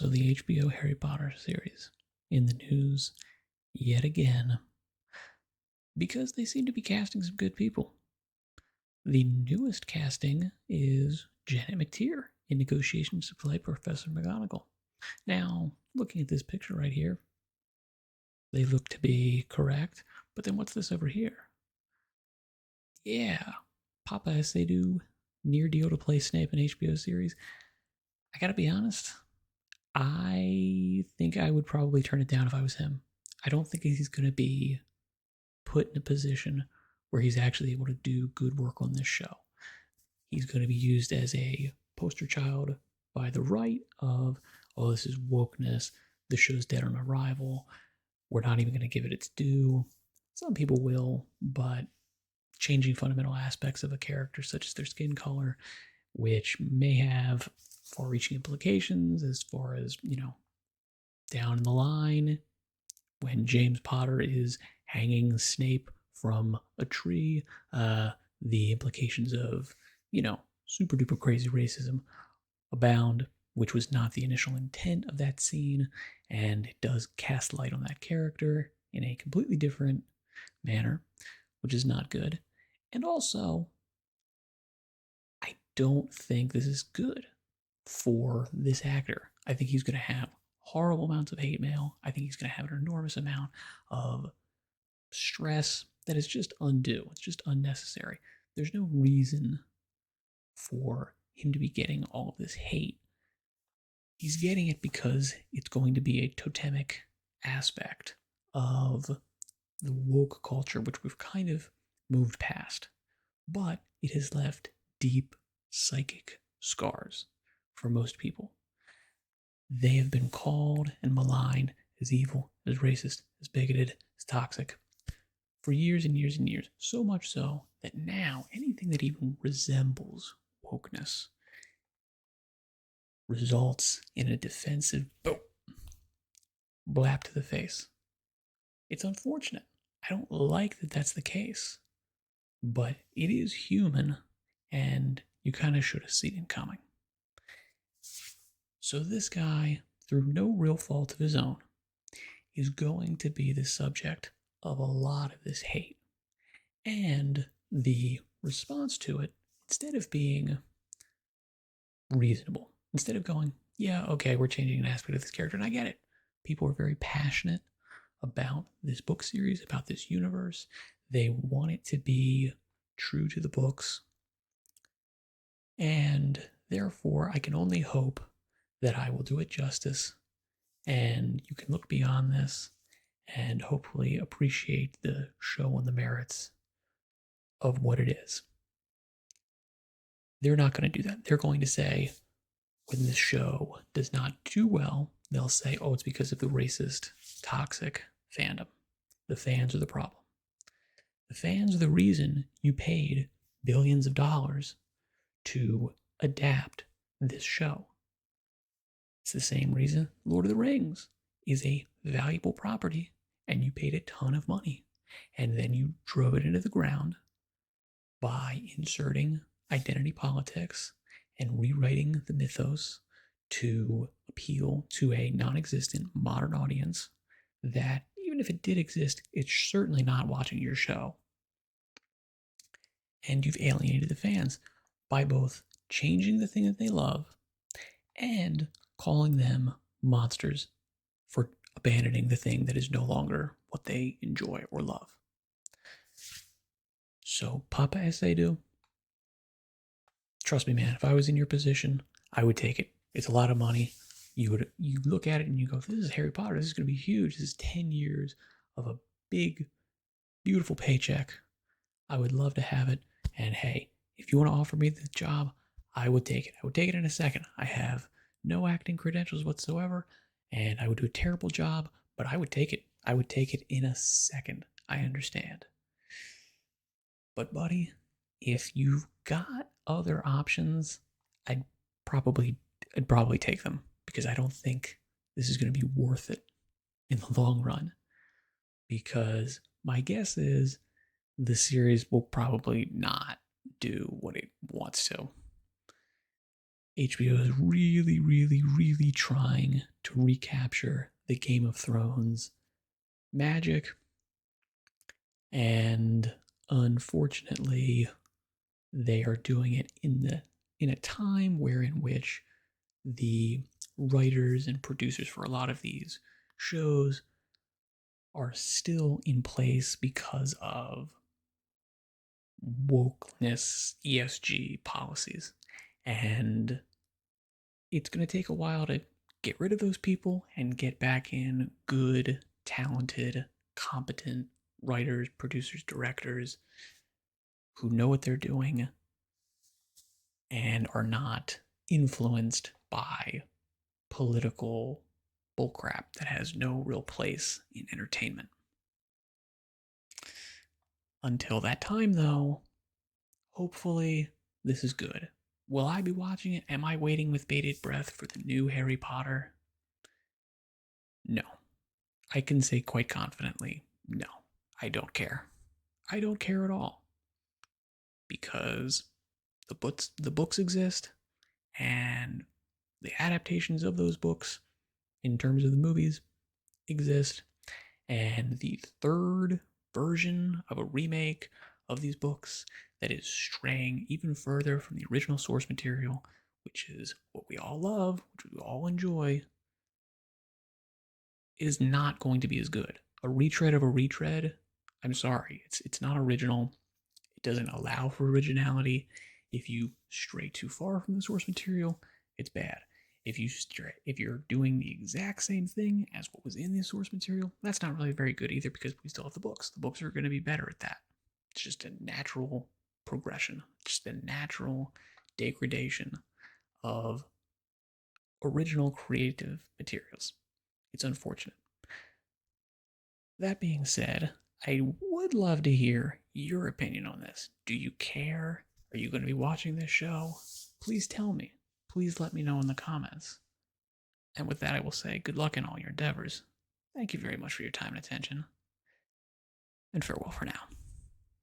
So the HBO Harry Potter series in the news yet again because they seem to be casting some good people. The newest casting is Janet McTeer in negotiations to play Professor McGonagall. Now, looking at this picture right here, they look to be correct, but then what's this over here? Yeah, Paapa as they do near deal to play Snape in HBO series. I gotta be honest, I think I would probably turn it down if I was him. I don't think he's gonna be put in a position where he's actually able to do good work on this show. He's going to be used as a poster child by the right of, oh, this is wokeness. The show's dead on arrival. We're not even going to give it its due. Some people will, but changing fundamental aspects of a character, such as their skin color, which may have far reaching implications as far as, down the line when James Potter is hanging Snape from a tree, the implications of, super duper crazy racism abound, which was not the initial intent of that scene, and it does cast light on that character in a completely different manner, which is not good. And also, I don't think this is good for this actor. I think he's going to have horrible amounts of hate mail. I think he's going to have an enormous amount of stress that is just undue. It's just unnecessary. There's no reason for him to be getting all of this hate. He's getting it because it's going to be a totemic aspect of the woke culture, which we've kind of moved past. But it has left deep psychic scars for most people. They have been called and maligned as evil, as racist, as bigoted, as toxic for years and years and years. So much so that now anything that even resembles wokeness results in a defensive boom, blap to the face. It's unfortunate. I don't like that that's the case, but it is human, and you kind of should have seen it coming. So this guy, through no real fault of his own, is going to be the subject of a lot of this hate. And the response to it, instead of being reasonable, instead of going, yeah, okay, we're changing an aspect of this character, and I get it. People are very passionate about this book series, about this universe. They want it to be true to the books. And therefore, I can only hope that I will do it justice, and you can look beyond this and hopefully appreciate the show and the merits of what it is. They're not going to do that. They're going to say, when this show does not do well, they'll say, oh, it's because of the racist, toxic fandom. The fans are the problem. The fans are the reason you paid billions of dollars to adapt this show. It's the same reason Lord of the Rings is a valuable property and you paid a ton of money. And then you drove it into the ground by inserting identity politics and rewriting the mythos to appeal to a non existent modern audience that, even if it did exist, it's certainly not watching your show. And you've alienated the fans by both changing the thing that they love and calling them monsters for abandoning the thing that is no longer what they enjoy or love. So, Paapa as they do, trust me, man, if I was in your position, I would take it. It's a lot of money. You look at it and you go, this is Harry Potter. This is going to be huge. This is 10 years of a big, beautiful paycheck. I would love to have it. And hey, if you want to offer me the job, I would take it. I would take it in a second. I have no acting credentials whatsoever, and I would do a terrible job, but I would take it. I would take it in a second. I understand. But buddy, if you've got other options, I'd probably take them, because I don't think this is going to be worth it in the long run. Because my guess is the series will probably not do what it wants to. HBO is really, really, really trying to recapture the Game of Thrones magic. And unfortunately, they are doing it in a time in which the writers and producers for a lot of these shows are still in place because of wokeness, ESG policies. And it's going to take a while to get rid of those people and get back in good, talented, competent writers, producers, directors who know what they're doing and are not influenced by political bullcrap that has no real place in entertainment. Until that time, though, hopefully this is good. Will I be watching it? Am I waiting with bated breath for the new Harry Potter? No. I can say quite confidently, no. I don't care. I don't care at all. Because the books exist and the adaptations of those books in terms of the movies exist, and the third version of a remake of these books that is straying even further from the original source material, which is what we all love, which we all enjoy, is not going to be as good. A retread of a retread, I'm sorry, it's not original. It doesn't allow for originality. If you stray too far from the source material, it's bad. If you're doing the exact same thing as what was in the source material, that's not really very good either because we still have the books. The books are going to be better at that. It's just a natural progression, just a natural degradation of original creative materials. It's unfortunate. That being said, I would love to hear your opinion on this. Do you care? Are you going to be watching this show? Please tell me. Please let me know in the comments. And with that, I will say good luck in all your endeavors. Thank you very much for your time and attention, and farewell for now.